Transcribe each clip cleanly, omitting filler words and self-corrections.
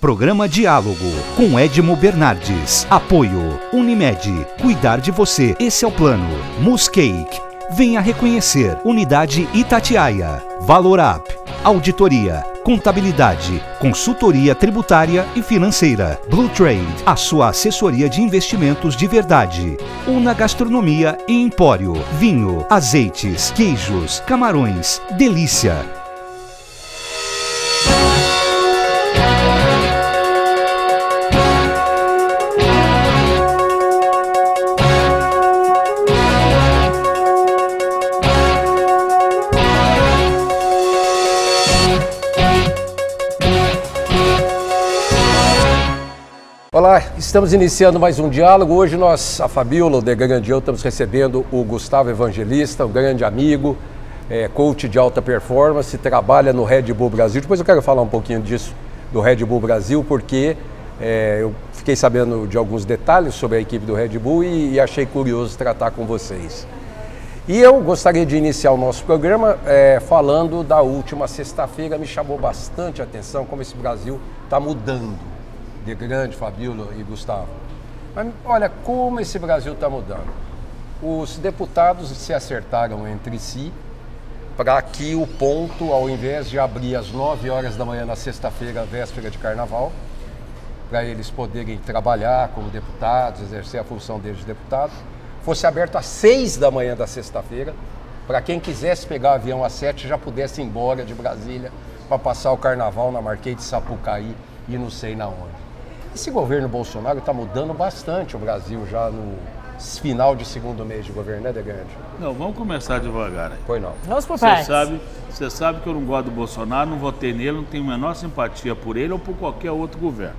Programa Diálogo com Edmo Bernardes. Apoio Unimed. Cuidar de você. Esse é o plano. Muscake. Venha reconhecer. Unidade Itatiaia. Valorap. Auditoria, contabilidade, consultoria tributária e financeira. Blue Trade, a sua assessoria de investimentos de verdade. Una Gastronomia e Empório. Vinho, azeites, queijos, camarões. Delícia. Olá, estamos iniciando mais um diálogo. Hoje nós, a Fabíola, o Degrande e eu, estamos recebendo o Gustavo Evangelista, um grande amigo, coach de alta performance, trabalha no Red Bull Brasil. Depois eu quero falar um pouquinho disso, do Red Bull Brasil, porque eu fiquei sabendo de alguns detalhes sobre a equipe do Red Bull e achei curioso tratar com vocês. E eu gostaria de iniciar o nosso programa falando da última sexta-feira. Me chamou bastante a atenção como esse Brasil está mudando. Degrande, Fabíola e Gustavo. Mas olha como esse Brasil está mudando. Os deputados se acertaram entre si para que o ponto, ao invés de abrir às 9 horas da manhã na sexta-feira, véspera de carnaval, para eles poderem trabalhar como deputados, exercer a função deles de deputado, fosse aberto às 6 da manhã da sexta-feira, para quem quisesse pegar avião às 7 já pudesse ir embora de Brasília para passar o carnaval na Marquês de Sapucaí e não sei na onde. Esse governo Bolsonaro está mudando bastante o Brasil já no final de segundo mês de governo, né, Degrande? Não, vamos começar devagar aí. Pois não. Vamos por partes. Você sabe que eu não gosto do Bolsonaro, não votei nele, não tenho a menor simpatia por ele ou por qualquer outro governo.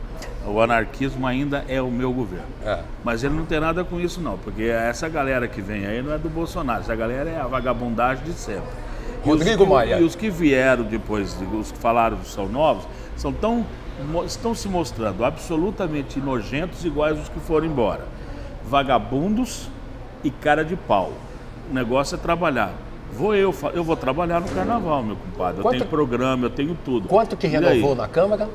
O anarquismo ainda é o meu governo. Mas ele não tem nada com isso não, porque essa galera que vem aí não é do Bolsonaro, essa galera é a vagabundagem de sempre. Rodrigo Maia. E os que vieram depois, os que falaram que são novos, estão se mostrando absolutamente nojentos, iguais aos que foram embora. Vagabundos e cara de pau. O negócio é trabalhar. Eu vou trabalhar no carnaval, meu compadre. Eu tenho programa, eu tenho tudo. Quanto que renovou na Câmara?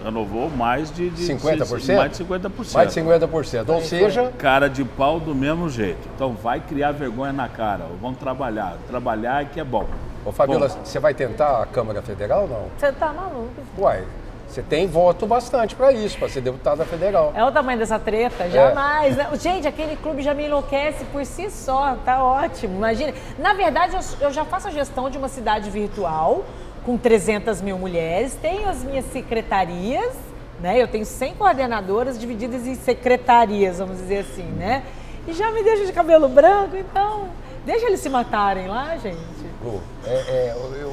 Renovou mais de 50%? Mais de 50%. Mais de 50%. Ou seja... Cara de pau do mesmo jeito. Então vai criar vergonha na cara. Vamos trabalhar. Trabalhar é que é bom. Ô Fabíola, você vai tentar a Câmara Federal ou não? Você tá maluco. Uai, você tem voto bastante para isso, para ser deputada federal. É o tamanho dessa treta? Jamais. Né? Gente, aquele clube já me enlouquece por si só, tá ótimo. Imagina. Na verdade, eu já faço a gestão de uma cidade virtual com 300 mil mulheres, tenho as minhas secretarias, né? Eu tenho 100 coordenadoras divididas em secretarias, vamos dizer assim, né? E já me deixa de cabelo branco, então deixa eles se matarem lá, gente.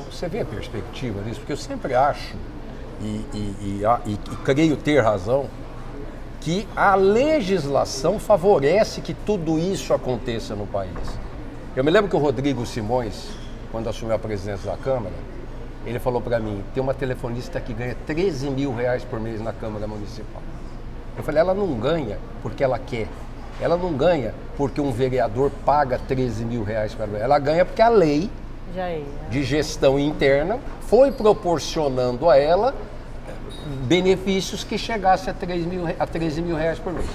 Você vê a perspectiva disso, porque eu sempre acho e creio ter razão, que a legislação favorece que tudo isso aconteça no país. Eu me lembro que o Rodrigo Simões, quando assumiu a presidência da Câmara, ele falou para mim, tem uma telefonista que ganha 13 mil reais por mês na Câmara Municipal. Eu falei, ela não ganha porque ela quer. Ela não ganha porque um vereador paga 13 mil reais para ela. Ela ganha porque a lei de gestão interna foi proporcionando a ela benefícios que chegassem a 13 mil reais por mês.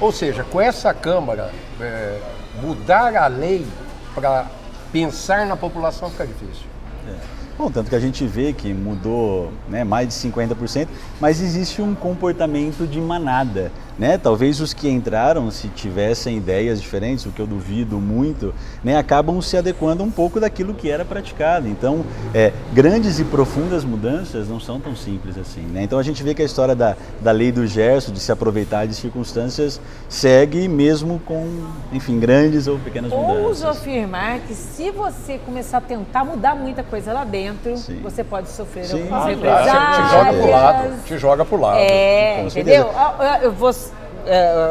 Ou seja, com essa Câmara, mudar a lei para pensar na população fica difícil. Bom, tanto que a gente vê que mudou, né, mais de 50%, mas existe um comportamento de manada, né? Talvez os que entraram, se tivessem ideias diferentes, o que eu duvido muito, né, acabam se adequando um pouco daquilo que era praticado. Então, grandes e profundas mudanças não são tão simples assim, né? Então a gente vê que a história da lei do Gerson, de se aproveitar de circunstâncias, segue mesmo com, enfim, grandes ou pequenas mudanças. Ouso afirmar que se você começar a tentar mudar muita coisa lá dentro, você pode sofrer alguns represálias. Te joga pro lado. Entendeu? Eu vou,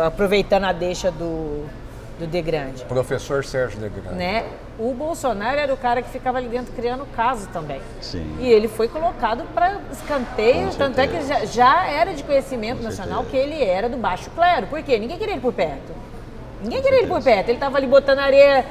aproveitando a deixa do Degrande. Professor Sérgio Degrande. Né? O Bolsonaro era o cara que ficava ali dentro criando caso também. Sim. E ele foi colocado para escanteio, tanto é que já era de conhecimento nacional que ele era do baixo clero. Por quê? Ninguém queria ele por perto. Ninguém queria ele por perto. Ele estava ali botando areia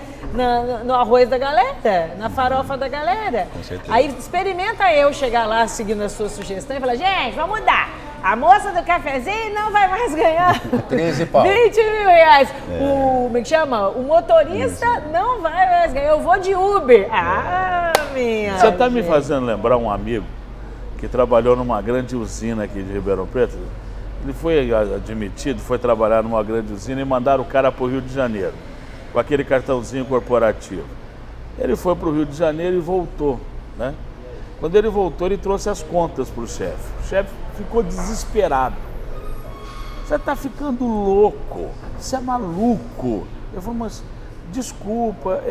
no arroz da galera, na farofa da galera. Com certeza. Aí experimenta eu chegar lá seguindo a sua sugestão e falar, gente, vamos mudar. A moça do cafezinho não vai mais ganhar 13 pau. 20 mil reais. Como é que chama? O motorista não vai mais ganhar. Eu vou de Uber. Ah, minha Você está me gente. fazendo lembrar um amigo que trabalhou numa grande usina aqui de Ribeirão Preto. Ele foi admitido, foi trabalhar numa grande usina e mandaram o cara para o Rio de Janeiro, com aquele cartãozinho corporativo. Ele foi para o Rio de Janeiro e voltou, né? Quando ele voltou, ele trouxe as contas para o chefe. O chefe ficou desesperado. Você está ficando louco, você é maluco. Eu falei, mas desculpa,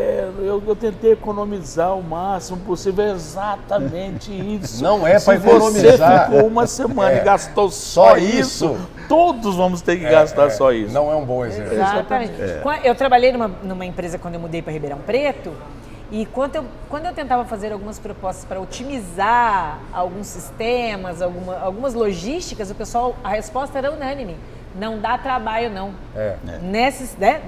eu tentei economizar o máximo possível, é exatamente isso. Não é para Se você economizar. ficou uma semana e gastou só isso, todos vamos ter que gastar só isso. Não é um bom exemplo. Exatamente. Eu trabalhei numa empresa quando eu mudei para Ribeirão Preto. E quando eu tentava fazer algumas propostas para otimizar alguns sistemas, algumas logísticas, a resposta era unânime. Não dá trabalho, não.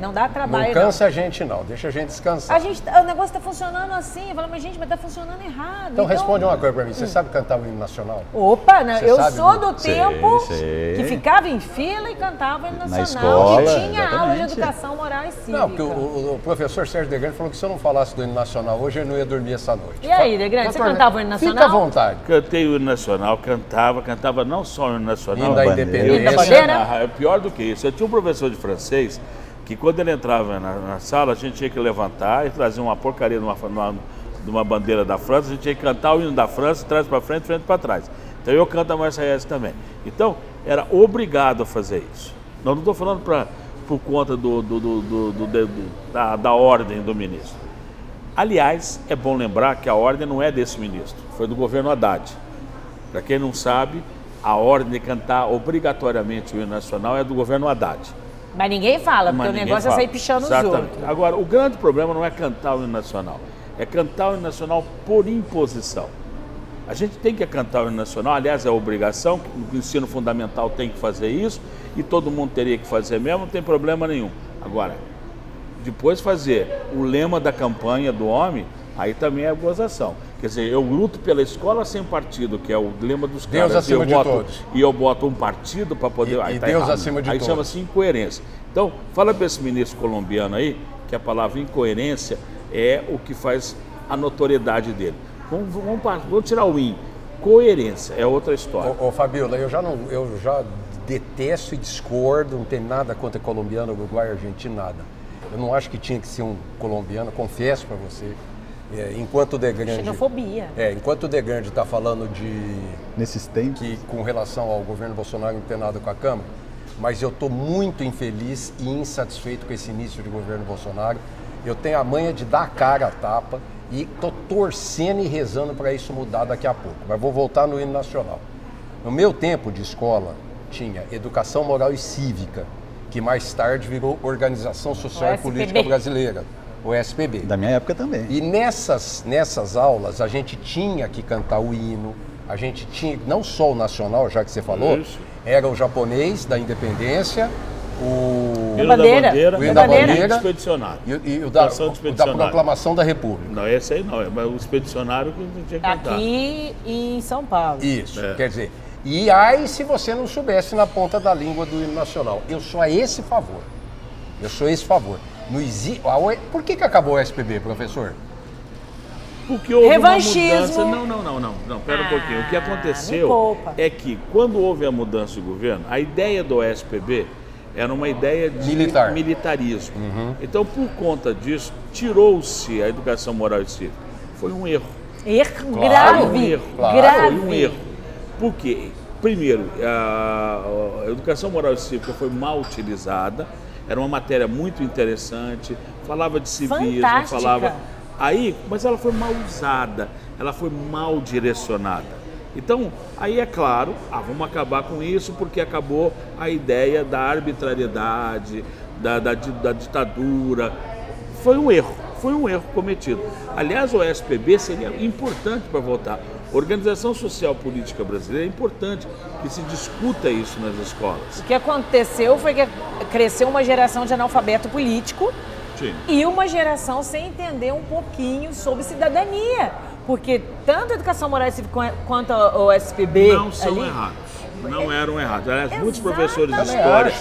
Não dá trabalho, não. Cansa a gente, não. Deixa a gente descansar. O negócio está funcionando assim. Eu falo, mas gente, mas está funcionando errado. Então responde uma coisa para mim. Você sabe cantar o hino nacional? Opa, né? Eu sou do Sei, tempo sei. que ficava em fila e cantava o hino nacional. escola, e tinha aula de exatamente. educação moral e cívica. Não, porque o professor Sérgio Degrande falou que se eu não falasse do hino nacional hoje, eu não ia dormir essa noite. E aí, Degrande, você cantava o hino nacional? Fica à vontade. Cantei o hino nacional, cantava não só o hino nacional. Hino da Hino da Independência. bandeira? É pior do que isso. Eu tinha um professor de francês que quando ele entrava na sala, a gente tinha que levantar e trazer uma porcaria de uma bandeira da França, a gente tinha que cantar o hino da França, trás para frente, frente para trás. Então eu canto a Marseillaise também. Então, era obrigado a fazer isso. Não estou falando por conta da ordem do ministro. Aliás, é bom lembrar que a ordem não é desse ministro, foi do governo Haddad. Para quem não sabe, a ordem de cantar obrigatoriamente o hino nacional é do governo Haddad. Mas ninguém fala, porque Mas o ninguém negócio é fala. sair pichando os Exatamente. outros. Agora, o grande problema não é cantar o hino nacional, é cantar o hino nacional por imposição. A gente tem que cantar o hino nacional, aliás, é obrigação, o ensino fundamental tem que fazer isso, e todo mundo teria que fazer mesmo, não tem problema nenhum. Agora, depois fazer o lema da campanha do homem, aí também é gozação. Quer dizer, eu luto pela escola sem partido, que é o lema dos Deus caras. acima de todos. E eu boto um partido para poder... E Deus acima de aí todos. chama-se incoerência. Então, fala para esse ministro colombiano aí, que a palavra incoerência é o que faz a notoriedade dele. Vamos tirar o in. Coerência é outra história. Ô Fabiola, eu já detesto e discordo, não tem nada contra colombiano, uruguai, argentino, nada. Eu não acho que tinha que ser um colombiano, confesso para você. Enquanto o Degrande... Xenofobia. Enquanto o Degrande está falando Nesses tempos. que com relação ao governo Bolsonaro não tem nada com a Câmara, mas eu estou muito infeliz e insatisfeito com esse início de governo Bolsonaro. Eu tenho a manha de dar a cara a tapa e estou torcendo e rezando para isso mudar daqui a pouco. Mas vou voltar no hino nacional. No meu tempo de escola, tinha Educação Moral e Cívica, que mais tarde virou Organização Social e Política Brasileira, o SPB. Da minha época também. E nessas aulas, a gente tinha que cantar o hino, a gente tinha, não só o nacional, já que você falou, Isso. era o japonês da independência, o Hino da bandeira. O hino da bandeira. e o expedicionário. e o da Canção do expedicionário. proclamação da República. Não, esse aí não, é o expedicionário que não tinha que cantar. Aqui em São Paulo. Isso, quer dizer, e aí se você não soubesse na ponta da língua do hino nacional. Eu sou a esse favor. Não existe. Por que acabou o SPB, professor? Porque houve Revanchismo. uma mudança. Não, pera um pouquinho. O que me aconteceu poupa. é que quando houve a mudança de governo, a ideia do SPB era uma ideia de militarismo. Então, por conta disso, tirou-se a educação moral e cívica. Foi um erro. Erro Claro, grave. Foi um erro. Grave. Foi um erro. Por quê? Primeiro, a educação moral e cívica foi mal utilizada, era uma matéria muito interessante, falava de civismo, Fantástica. falava... Aí, mas ela foi mal usada, ela foi mal direcionada. Então, aí é claro, vamos acabar com isso porque acabou a ideia da arbitrariedade, da ditadura. Foi um erro cometido. Aliás, o SPB seria importante para votar. Organização Social Política Brasileira é importante que se discuta isso nas escolas. O que aconteceu foi que cresceu uma geração de analfabeto político. Sim. E uma geração sem entender um pouquinho sobre cidadania. Porque tanto a educação moral e cívica quanto o SPB... Não são ali, errados. Não eram errados. Aliás, muitos Exatamente. professores de história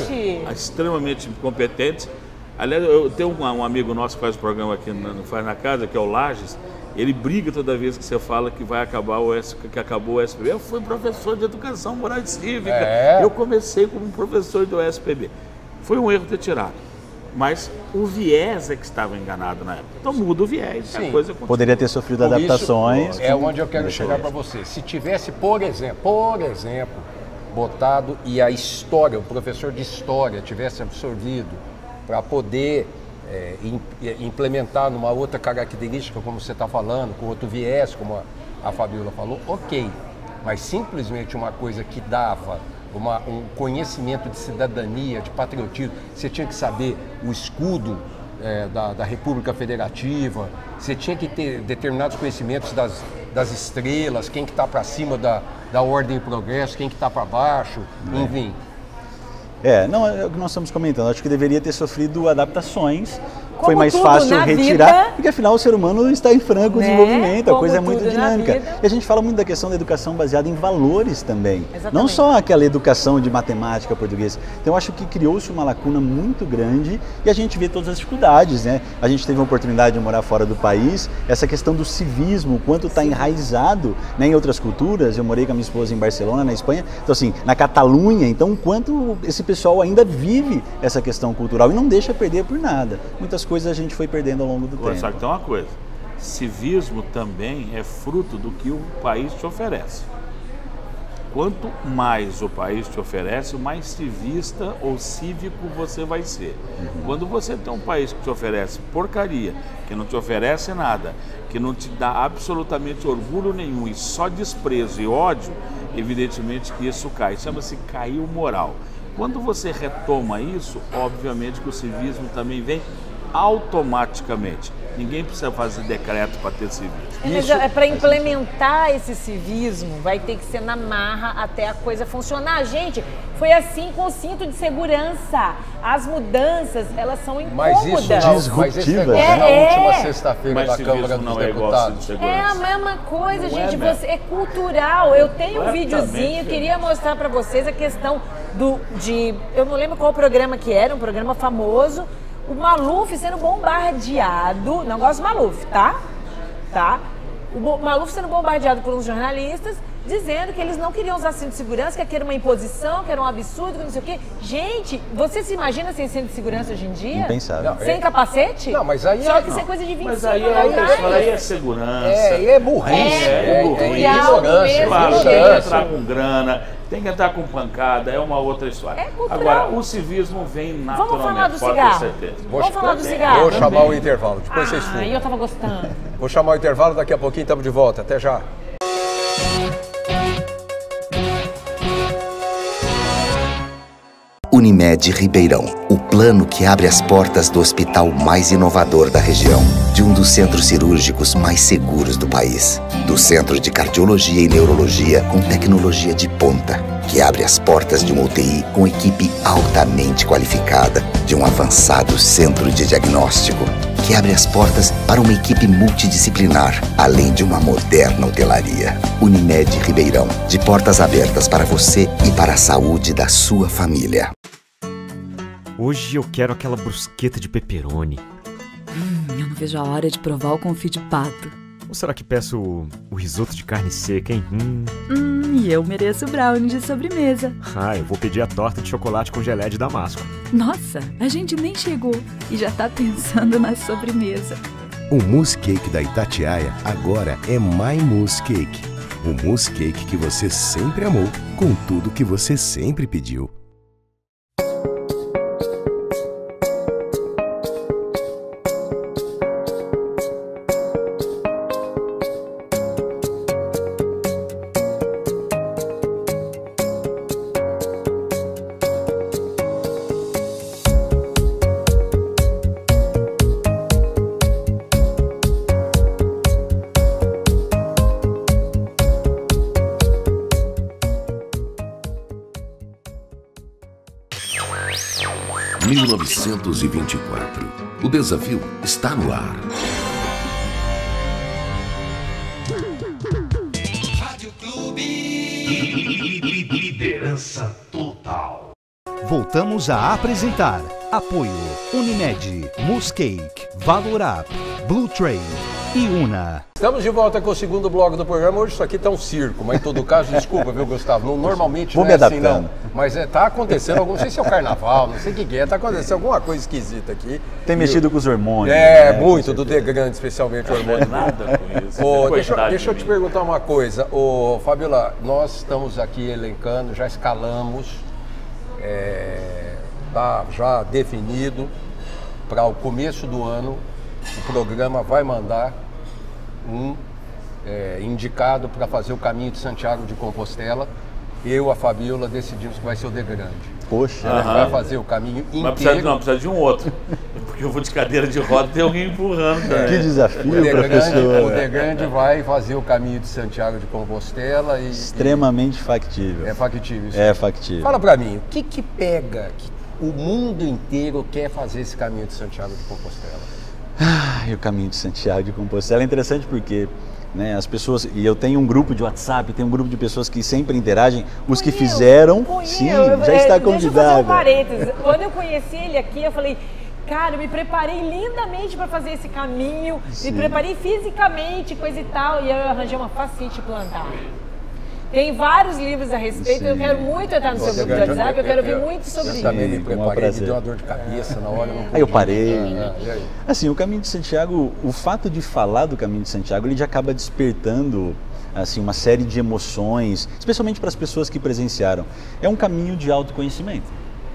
extremamente competentes. Aliás, eu tenho um amigo nosso que faz o programa aqui no Faz na Casa, que é o Lages. Ele briga toda vez que você fala que vai acabar que acabou o SPB. Eu fui professor de Educação Moral e Cívica. Eu comecei como professor do SPB. Foi um erro ter tirado. Mas o viés é que estava enganado na época. Então muda o viés. A coisa continua. Poderia ter sofrido adaptações. Isso é onde eu quero chegar para você. Se tivesse, por exemplo, botado e a história, o professor de história tivesse absorvido para poder implementar numa outra característica, como você está falando, com outro viés, como a Fabiola falou, ok. Mas simplesmente uma coisa que dava um conhecimento de cidadania, de patriotismo, você tinha que saber o escudo da República Federativa, você tinha que ter determinados conhecimentos das estrelas, quem que está para cima da ordem e progresso, quem que está para baixo, enfim. Não, é o que nós estamos comentando. Acho que deveria ter sofrido adaptações. Foi Como mais tudo fácil na retirar, vida, porque afinal o ser humano está em franco desenvolvimento, a Como coisa é muito tudo na dinâmica. vida. E a gente fala muito da questão da educação baseada em valores também. Exatamente. Não só aquela educação de matemática, português. Então eu acho que criou-se uma lacuna muito grande e a gente vê todas as dificuldades, né? A gente teve a oportunidade de morar fora do país, essa questão do civismo, o quanto está enraizado, né, em outras culturas. Eu morei com a minha esposa em Barcelona, na Espanha, então assim, na Catalunha, então o quanto esse pessoal ainda vive essa questão cultural e não deixa perder por nada. Muitas coisas a gente foi perdendo ao longo do tempo. Só que tem uma coisa, civismo também é fruto do que o país te oferece. Quanto mais o país te oferece, mais civista ou cívico você vai ser. Quando você tem um país que te oferece porcaria, que não te oferece nada, que não te dá absolutamente orgulho nenhum e só desprezo e ódio, evidentemente que isso cai. Chama-se cair o moral. Quando você retoma isso, obviamente que o civismo também vem automaticamente. Ninguém precisa fazer decreto para ter civismo. Mas para implementar esse civismo, vai ter que ser na marra até a coisa funcionar. Gente, foi assim com o cinto de segurança. As mudanças, elas são incômodas. Mas esse negócio na última sexta-feira da Câmara dos Deputados. É a mesma coisa, gente. É cultural. Eu tenho um videozinho, queria mostrar para vocês a questão eu não lembro qual programa que era, um programa famoso. O Maluf sendo bombardeado, não gosto do Maluf, tá? O Maluf sendo bombardeado por uns jornalistas, dizendo que eles não queriam usar cinto de segurança, que era uma imposição, que era um absurdo, que não sei o quê. Gente, você se imagina sem cinto de segurança hoje em dia? Impensável. Sem capacete? Não, mas aí Só que isso é coisa de 25 Mas aí é segurança. É burrice. É ignorância. Claro, tem que entrar com grana, tem que entrar com pancada, é uma outra história. Agora, o civismo vem naturalmente. Vamos falar do pode cigarro. ter certeza. Vamos falar do cigarro. Vou chamar o intervalo, depois vocês fumam. Eu tava gostando. Vou chamar o intervalo, daqui a pouquinho estamos de volta. Até já. Unimed Ribeirão, o plano que abre as portas do hospital mais inovador da região, de um dos centros cirúrgicos mais seguros do país, do Centro de Cardiologia e Neurologia com tecnologia de ponta, que abre as portas de uma UTI com equipe altamente qualificada, de um avançado centro de diagnóstico, que abre as portas para uma equipe multidisciplinar, além de uma moderna hotelaria. Unimed Ribeirão, de portas abertas para você e para a saúde da sua família. Hoje eu quero aquela brusqueta de pepperoni. Eu não vejo a hora de provar o confit de pato. Ou será que peço o risoto de carne seca, hein? E eu mereço o brownie de sobremesa. Eu vou pedir a torta de chocolate com geleia de damasco. Nossa, a gente nem chegou e já tá pensando na sobremesa. O mousse cake da Itatiaia agora é My Mousse Cake. O mousse cake que você sempre amou, com tudo que você sempre pediu. O desafio está no ar. Rádio Clube. Liderança. voltamos a apresentar apoio Unimed, Muscake, Valor Up, Blue Trail e Una. Estamos de volta com o segundo bloco do programa. Hoje isso aqui tá um circo, mas em todo caso, desculpa, viu, Gustavo? Normalmente Vou não é me assim, adaptando. não. Mas tá acontecendo, não sei se é o carnaval, não sei o que é, tá acontecendo alguma coisa esquisita aqui. Tem mexido com os hormônios. Muito, do Degrande, especialmente o hormônio. Nada com isso. Deixa eu te perguntar uma coisa. Fabiola, nós estamos aqui elencando, já escalamos, tá já definido para o começo do ano, o programa vai mandar um indicado para fazer o caminho de Santiago de Compostela. Eu, a Fabiola, decidimos que vai ser o Degrande. Poxa. Ele vai fazer o caminho inteiro. Mas precisa de um outro. Porque eu vou de cadeira de roda e tem alguém empurrando. Que desafio, professor. O professor. Degrande vai fazer o caminho de Santiago de Compostela. Extremamente factível. É factível isso. É factível. Fala para mim, o que pega que o mundo inteiro quer fazer esse caminho de Santiago de Compostela? E o caminho de Santiago de Compostela é interessante porque, né, as pessoas, e eu tenho um grupo de WhatsApp, tem um grupo de pessoas que sempre interagem, os que fizeram, sim, já está convidado. Deixa eu fazer um parênteses. Quando eu conheci ele aqui, eu falei, cara, eu me preparei lindamente para fazer esse caminho, me preparei fisicamente, coisa e tal, e eu arranjei uma facite plantar. Tem vários livros a respeito, eu quero muito entrar no seu grupo de WhatsApp, eu quero ouvir muito sobre isso. Eu também me preparei, me deu uma dor de cabeça na hora. Aí eu parei. Assim, o Caminho de Santiago, o fato de falar do Caminho de Santiago, ele já acaba despertando assim, uma série de emoções, especialmente para as pessoas que presenciaram. É um caminho de autoconhecimento.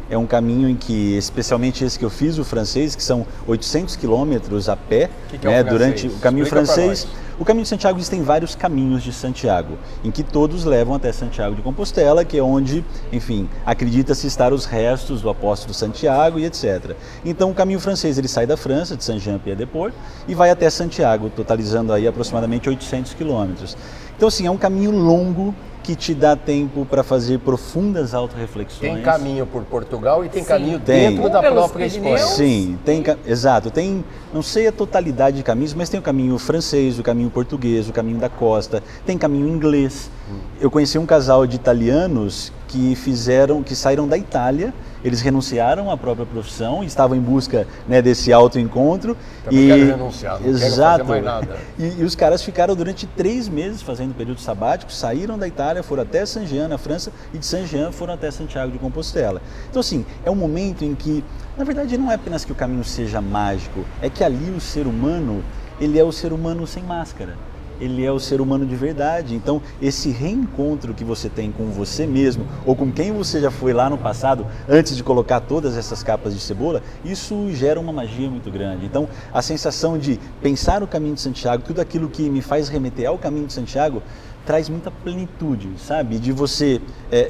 É um caminho em que, especialmente esse que eu fiz, o francês, que são 800 quilômetros a pé, que é o durante o caminho Explica francês. O caminho de Santiago, existem vários caminhos de Santiago, em que todos levam até Santiago de Compostela, que é onde, enfim, acredita-se estar os restos do apóstolo Santiago e etc. Então, o caminho francês, ele sai da França, de Saint-Jean-Pied-de-Port, e vai até Santiago, totalizando aí aproximadamente 800 quilômetros. Então, assim, é um caminho longo, que te dá tempo para fazer profundas autorreflexões. Tem caminho por Portugal e tem caminho dentro da própria Espanha. Sim, exato. Tem, não sei a totalidade de caminhos, mas tem o caminho francês, o caminho português, o caminho da costa, tem caminho inglês. Eu conheci um casal de italianos que saíram da Itália, eles renunciaram à própria profissão, estavam em busca, né, desse autoencontro. Também quero renunciar, não quero fazer mais nada. E os caras ficaram durante 3 meses fazendo período sabático, saíram da Itália, foram até Saint-Jean, na França, e de Saint-Jean foram até Santiago de Compostela. Então, assim, é um momento em que, na verdade, não é apenas que o caminho seja mágico, é que ali o ser humano, ele é o ser humano sem máscara. Ele é o ser humano de verdade. Então, esse reencontro que você tem com você mesmo, ou com quem você já foi lá no passado, antes de colocar todas essas capas de cebola, isso gera uma magia muito grande. Então, a sensação de pensar o caminho de Santiago, tudo aquilo que me faz remeter ao caminho de Santiago, traz muita plenitude, sabe? De você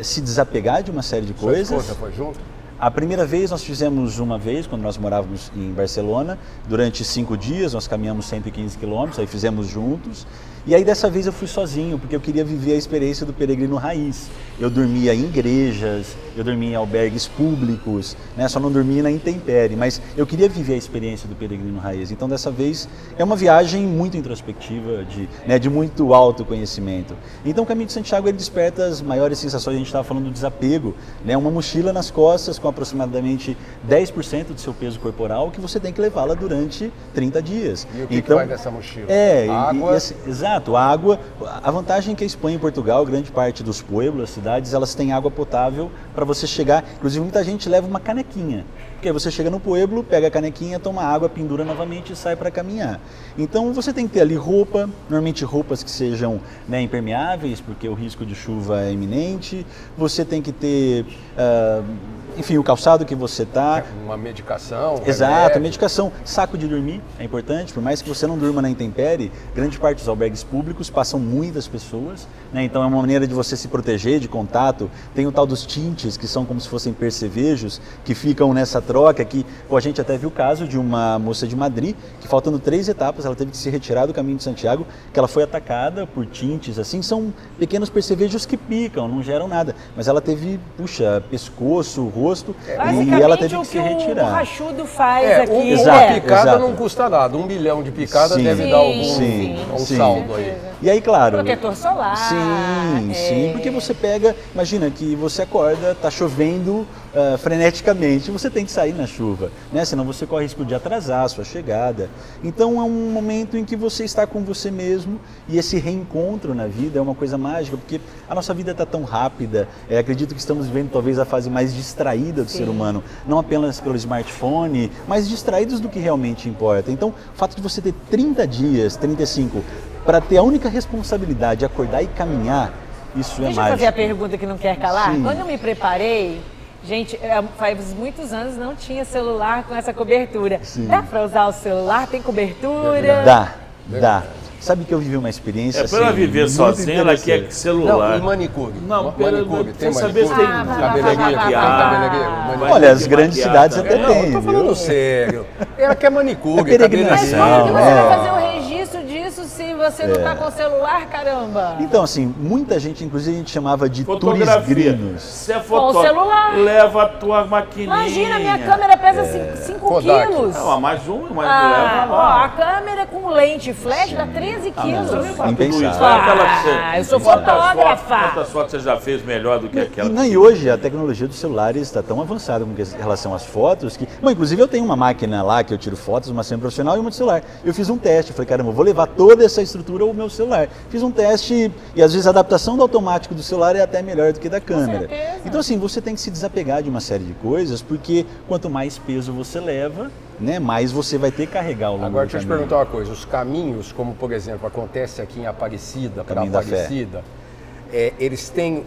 se desapegar de uma série de coisas. Sua esposa foi junto? A primeira vez nós fizemos uma vez, quando nós morávamos em Barcelona, durante 5 dias, nós caminhamos 115 quilômetros, aí fizemos juntos. E aí dessa vez eu fui sozinho, porque eu queria viver a experiência do peregrino raiz. Eu dormia em igrejas, eu dormia em albergues públicos, né? Só não dormia na intempérie, mas eu queria viver a experiência do peregrino raiz. Então dessa vez é uma viagem muito introspectiva, de muito autoconhecimento. Então o Caminho de Santiago, ele desperta as maiores sensações. A gente estava falando do desapego, né? Uma mochila nas costas com aproximadamente 10% do seu peso corporal, que você tem que levá-la durante 30 dias. E o que vai nessa mochila? Água? Exato, água. A vantagem é que a Espanha e Portugal, grande parte dos pueblos, as cidades, elas têm água potável para você chegar. Inclusive, muita gente leva uma canequinha. Porque aí você chega no pueblo, pega a canequinha, toma água, pendura novamente e sai para caminhar. Então você tem que ter ali roupa, normalmente roupas que sejam, né, impermeáveis, porque o risco de chuva é iminente. Você tem que ter, enfim, o calçado que você está. Uma medicação. Exato, medicação. Saco de dormir é importante, por mais que você não durma na intempérie, grande parte dos albergues públicos passam muitas pessoas, né? Então é uma maneira de você se proteger de contato. Tem o tal dos tintes, que são como se fossem percevejos, que ficam nessa troca que, a gente até viu o caso de uma moça de Madrid, que faltando 3 etapas, ela teve que se retirar do Caminho de Santiago, que ela foi atacada por tintes, assim, são pequenos percevejos que picam, não geram nada, mas ela teve, pescoço, rosto, e ela teve que se retirar. O rachudo faz aqui. Uma picada não custa nada, 1 milhão de picada deve dar algum saldo aí. E aí, claro... Protetor solar. Sim, porque você pega, imagina que você acorda, tá chovendo, freneticamente, você tem que sair na chuva, né? Senão você corre risco de atrasar a sua chegada. Então é um momento em que você está com você mesmo e esse reencontro na vida é uma coisa mágica, porque a nossa vida está tão rápida. Acredito que estamos vivendo talvez a fase mais distraída do ser humano, não apenas pelo smartphone, mas distraídos do que realmente importa. Então, o fato de você ter 30 dias, 35, para ter a única responsabilidade, acordar e caminhar, isso é mágico. Deixa eu fazer a pergunta que não quer calar. Sim. Quando eu me preparei, gente, faz muitos anos não tinha celular com essa cobertura. Sim. Dá para usar o celular? Tem cobertura? Dá. Sabe que eu vivi uma experiência para ela viver sozinha, ela quer celular. Não, e manicure? Não, manicure. Tem saber se manicure? tem Cabeleireiro. Olha, as grandes cidades até Não, tem. eu tô falando sério. Ela quer manicure, É peregrinação. Mas como que você vai fazer o registro disso se você não tá com o celular, caramba? Então, assim, muita gente, inclusive a gente chamava de fotografia. turisgrinos. Você é Com o celular. Leva a tua maquininha. Imagina, minha câmera pesa 5 quilos. Não, mais leva Ó, lá. a câmera com lente flash dá 13 quilos. Eu sou fotógrafa. Quantas fotos você já fez melhor do que aquela? E hoje a tecnologia dos celulares está tão avançada com relação às fotos que... Bom, inclusive eu tenho uma máquina lá que eu tiro fotos, uma semi-profissional e uma de celular. Eu fiz um teste, falei, caramba, eu vou levar toda essa estrutura ao meu celular. Fiz um teste e às vezes a adaptação do automático do celular é até melhor do que da câmera. Então assim, você tem que se desapegar de uma série de coisas, porque quanto mais peso você leva, né, mais você vai ter que carregar ao longo do caminho. Agora, deixa eu te perguntar uma coisa. Os caminhos, como por exemplo, acontece aqui em Aparecida, para Aparecida, eles têm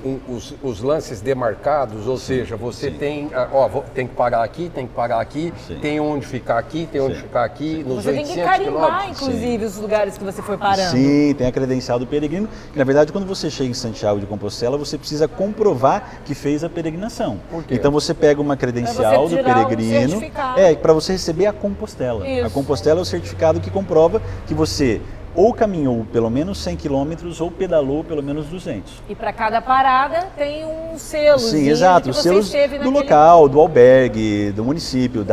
os lances demarcados, ou seja, você tem, tem que parar aqui, tem onde ficar aqui, tem onde ficar aqui, nos 800 Você tem que carimbar, quilômetros. inclusive, os lugares que você foi parando. Sim, tem a credencial do peregrino, que na verdade quando você chega em Santiago de Compostela, você precisa comprovar que fez a peregrinação. Por quê? Então você pega uma credencial do peregrino, para você receber a Compostela. Isso. A Compostela é o certificado que comprova que você ou caminhou pelo menos 100 quilômetros ou pedalou pelo menos 200. E para cada parada tem um selo. Sim, exato. Os selos do local, do albergue, do município,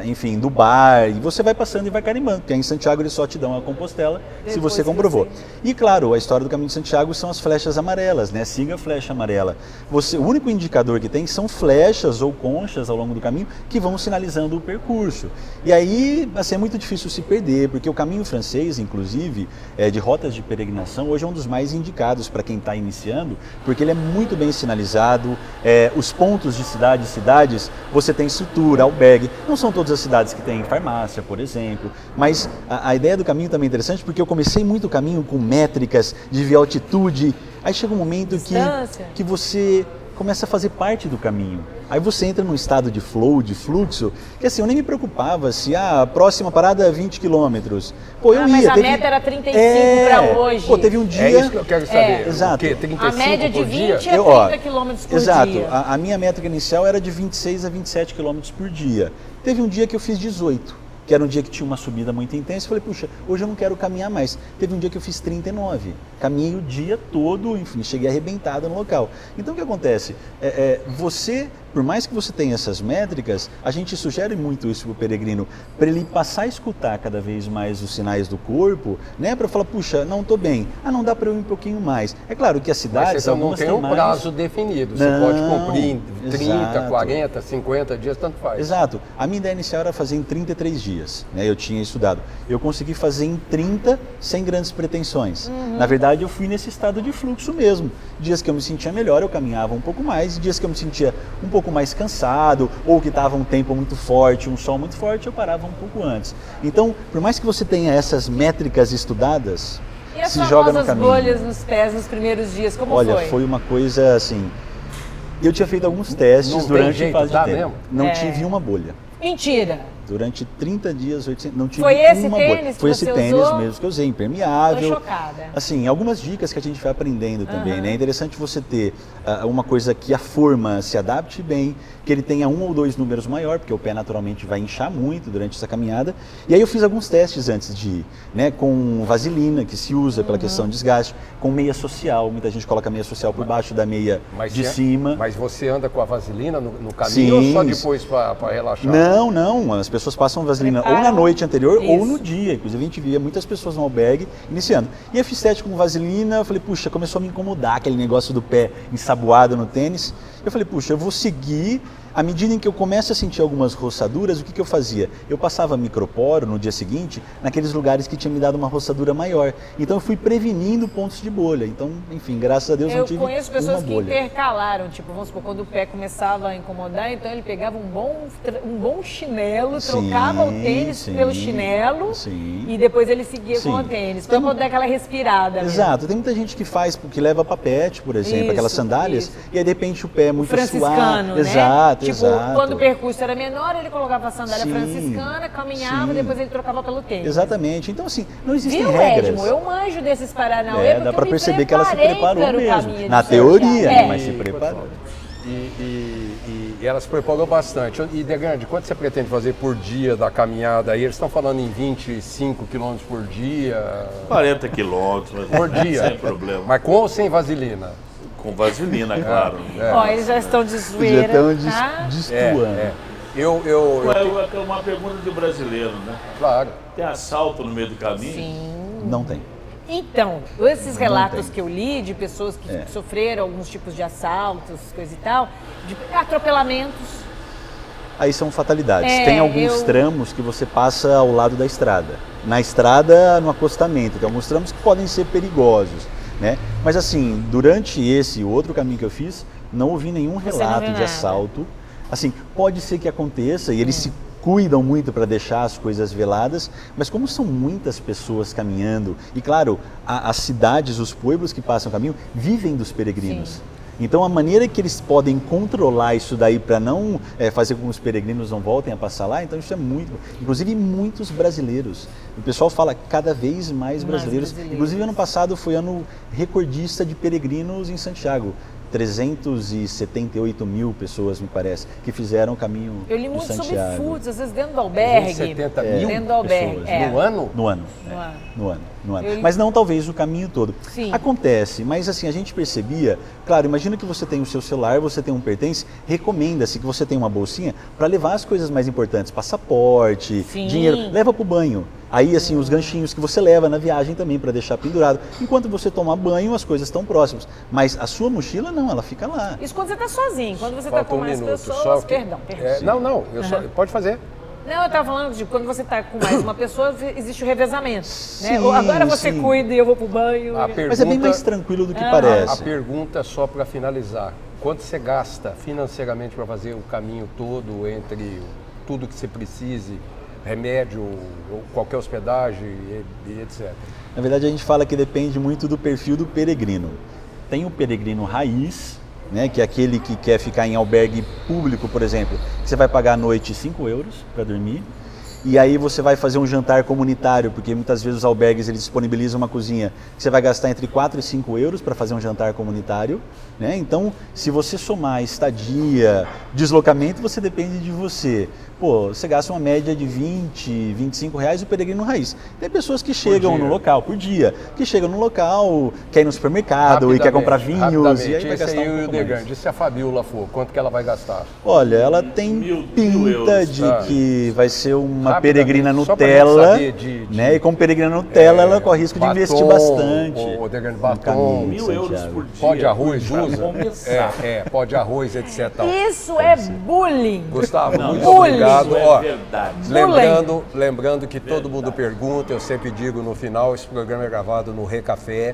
enfim, do bar. E você vai passando e vai carimbando, porque em Santiago eles só te dão a Compostela se você comprovou. E claro, a história do Caminho de Santiago são as flechas amarelas, né? Siga a flecha amarela. O único indicador que tem são flechas ou conchas ao longo do caminho que vão sinalizando o percurso. E aí, assim, é muito difícil se perder, porque o caminho francês, inclusive, de rotas de peregrinação, hoje é um dos mais indicados para quem está iniciando, porque ele é muito bem sinalizado, os pontos de cidades, você tem estrutura, albergue, não são todas as cidades que têm farmácia, por exemplo, mas a ideia do caminho também é interessante, porque eu comecei muito o caminho com métricas de via altitude, aí chega um momento que você começa a fazer parte do caminho. Aí você entra num estado de flow, de fluxo, que assim, eu nem me preocupava se a próxima parada é 20 quilômetros. Pô, eu ia. Mas a meta era 35 para hoje. Pô, teve um dia... É isso que eu quero saber. Exato. O quê? 35 a média de 20 dia? a 30 quilômetros por exato. dia. A minha métrica inicial era de 26 a 27 quilômetros por dia. Teve um dia que eu fiz 18. Que era um dia que tinha uma subida muito intensa, eu falei, puxa, hoje eu não quero caminhar mais. Teve um dia que eu fiz 39, caminhei o dia todo, enfim, cheguei arrebentado no local. Então o que acontece? Você, por mais que você tenha essas métricas, a gente sugere muito isso para o peregrino, para ele passar a escutar cada vez mais os sinais do corpo, né, para falar, puxa, não estou bem, não dá para eu ir um pouquinho mais. É claro que as cidades, mas você não tem um prazo definido, você pode cumprir em 30, 40, 50 dias, tanto faz. Exato, a minha ideia inicial era fazer em 33 dias. Né, eu tinha estudado. Eu consegui fazer em 30 sem grandes pretensões. Na verdade, eu fui nesse estado de fluxo mesmo. Dias que eu me sentia melhor, eu caminhava um pouco mais. Dias que eu me sentia um pouco mais cansado, ou que estava um tempo muito forte, um sol muito forte, eu parava um pouco antes. Então, por mais que você tenha essas métricas estudadas, se joga no caminho. E as bolhas nos pés nos primeiros dias, como foi? Olha, foi uma coisa assim... Eu tinha feito alguns testes durante a fase de tempo. Mesmo? Não tive uma bolha. Mentira! Durante 30 dias, 800, não tive Foi esse uma tênis bolha. que Foi você esse tênis usou? mesmo que eu usei, impermeável. Tô chocada. Assim, algumas dicas que a gente vai aprendendo também, né? É interessante você ter uma coisa que a forma se adapte bem, que ele tenha 1 ou 2 números maior, porque o pé naturalmente vai inchar muito durante essa caminhada. E aí eu fiz alguns testes antes de ir, né? Com vaselina, que se usa pela questão de desgaste, com meia social, muita gente coloca meia social por baixo da meia de cima. Mas você anda com a vaselina no caminho, sim, ou só depois para relaxar? Não, as pessoas passam vaselina ou na noite anterior ou no dia. Inclusive a gente via muitas pessoas no albergue iniciando. E eu fiz teste com vaselina, eu falei, puxa, começou a me incomodar aquele negócio do pé ensaboado no tênis. Eu falei, puxa, eu vou seguir. À medida em que eu começo a sentir algumas roçaduras, o que eu fazia? Eu passava microporo no dia seguinte naqueles lugares que tinha me dado uma roçadura maior. Então eu fui prevenindo pontos de bolha. Então, enfim, graças a Deus não tive uma bolha. Eu conheço pessoas que intercalaram, tipo, vamos supor, quando o pé começava a incomodar, então ele pegava um bom chinelo, trocava o tênis pelo chinelo e depois ele seguia com o tênis, para poder dar aquela respirada. Exato, tem muita gente que faz, que leva papete, por exemplo, aquelas sandálias, e aí de repente o pé é muito franciscano, suave. Né? Exato. Tipo, quando o percurso era menor, ele colocava a sandália franciscana, caminhava, depois ele trocava pelo tênis. Exatamente. Então, assim, não existem regras. regras. Edmo, eu manjo desses Paranauê, dá para perceber que ela se preparou mesmo. Na teoria, mas se preparou. E ela se preparou bastante. E, Degrande, quanto você pretende fazer por dia da caminhada aí? Eles estão falando em 25 quilômetros por dia? 40 quilômetros. Por dia? Sem problema. Mas com ou sem vaselina? Com vaselina, claro. Ó, eles já estão de zoeira. Já estão destoando. É uma pergunta de brasileiro, né? Claro. Tem assalto no meio do caminho? Sim. Não tem. Então, esses relatos que eu li de pessoas que sofreram alguns tipos de assaltos, coisa e tal, de atropelamentos. Aí são fatalidades. Tem alguns tramos que você passa ao lado da estrada. Na estrada, no acostamento. Tem alguns tramos que podem ser perigosos, né? Mas assim, durante esse outro caminho que eu fiz, não ouvi nenhum relato de assalto. Assim, pode ser que aconteça e eles se cuidam muito para deixar as coisas veladas, mas como são muitas pessoas caminhando, e claro, as cidades, os pueblos que passam o caminho, vivem dos peregrinos. Sim. Então a maneira que eles podem controlar isso daí para não fazer com que os peregrinos não voltem a passar lá, então isso é muito, inclusive muitos brasileiros. O pessoal fala cada vez mais brasileiros. Inclusive ano passado foi ano recordista de peregrinos em Santiago. 378 mil pessoas, me parece, que fizeram o caminho de Santiago. Eu li muito sobre foods, às vezes dentro do albergue. 370 mil dentro do albergue. pessoas. No ano? No ano. Mas não talvez o caminho todo. Sim. Acontece, mas assim, a gente percebia, claro, imagina que você tem o seu celular, você tem um pertence, recomenda-se que você tenha uma bolsinha para levar as coisas mais importantes, passaporte, dinheiro, leva para o banho. Aí, assim, os ganchinhos que você leva na viagem também para deixar pendurado. Enquanto você toma banho, as coisas estão próximas. Mas a sua mochila, não, ela fica lá. Isso quando você está sozinho. Quando você está com mais pessoas... Perdão. Pode fazer. Não, eu estava falando de quando você está com mais uma pessoa, existe o revezamento. Né? Agora você cuida e eu vou para o banho. Mas é bem mais tranquilo do que parece. A pergunta, só para finalizar. Quanto você gasta financeiramente para fazer o caminho todo entre tudo que você precise, remédio, qualquer hospedagem e etc. Na verdade, a gente fala que depende muito do perfil do peregrino. Tem o peregrino raiz, né, que é aquele que quer ficar em albergue público, por exemplo, que você vai pagar à noite 5 euros para dormir. E aí você vai fazer um jantar comunitário, porque muitas vezes os albergues eles disponibilizam uma cozinha que você vai gastar entre 4 e 5 euros para fazer um jantar comunitário, né? Então, se você somar estadia, deslocamento, você depende de você. Pô, você gasta uma média de 20, 25 reais o peregrino raiz. Tem pessoas que chegam no local, por dia, que chegam no local, quer ir no supermercado e quer comprar vinhos, e aí vai gastar um pouco mais. E se a Fabiola for, quanto que ela vai gastar? Olha, ela tem pinta de que vai ser uma peregrina Nutella, né? E como peregrina Nutella, ela corre risco de investir bastante. Batom, 1.000 euros por dia. Pó de arroz, usa? Pó de arroz, etc. Isso é bullying. Gustavo, muito obrigado. É verdade. Lembrando que todo mundo pergunta, eu sempre digo no final, esse programa é gravado no Recafé,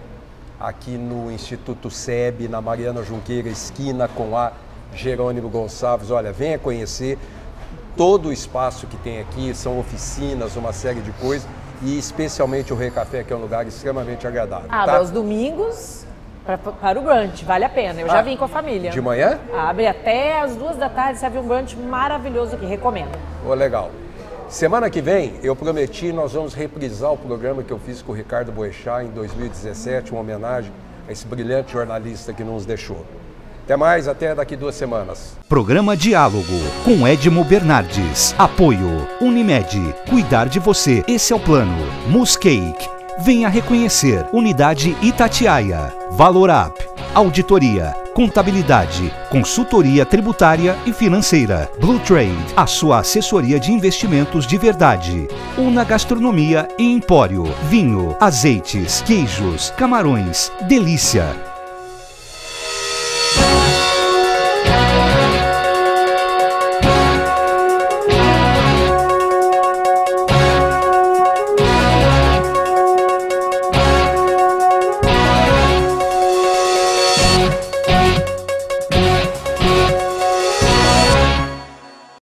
aqui no Instituto SEB, na Mariana Junqueira, esquina com a Jerônimo Gonçalves. Olha, venha conhecer todo o espaço que tem aqui, são oficinas, uma série de coisas, e especialmente o Recafé, que é um lugar extremamente agradável. Abre aos domingos para o brunch, vale a pena. Eu já vim com a família. De manhã? Abre até às 2 da tarde, serve um brunch maravilhoso aqui, recomendo. Legal. Semana que vem, eu prometi, nós vamos reprisar o programa que eu fiz com o Ricardo Boechat em 2017, uma homenagem a esse brilhante jornalista que nos deixou. Até mais, até daqui 2 semanas. Programa Diálogo com Edmo Bernardes. Apoio Unimed. Cuidar de você. Esse é o plano. Muscake. Venha reconhecer. Unidade Itatiaia. Valorap. Auditoria. Contabilidade. Consultoria tributária e financeira. Blue Trade. A sua assessoria de investimentos de verdade. Una Gastronomia e Empório. Vinho, azeites, queijos, camarões. Delícia.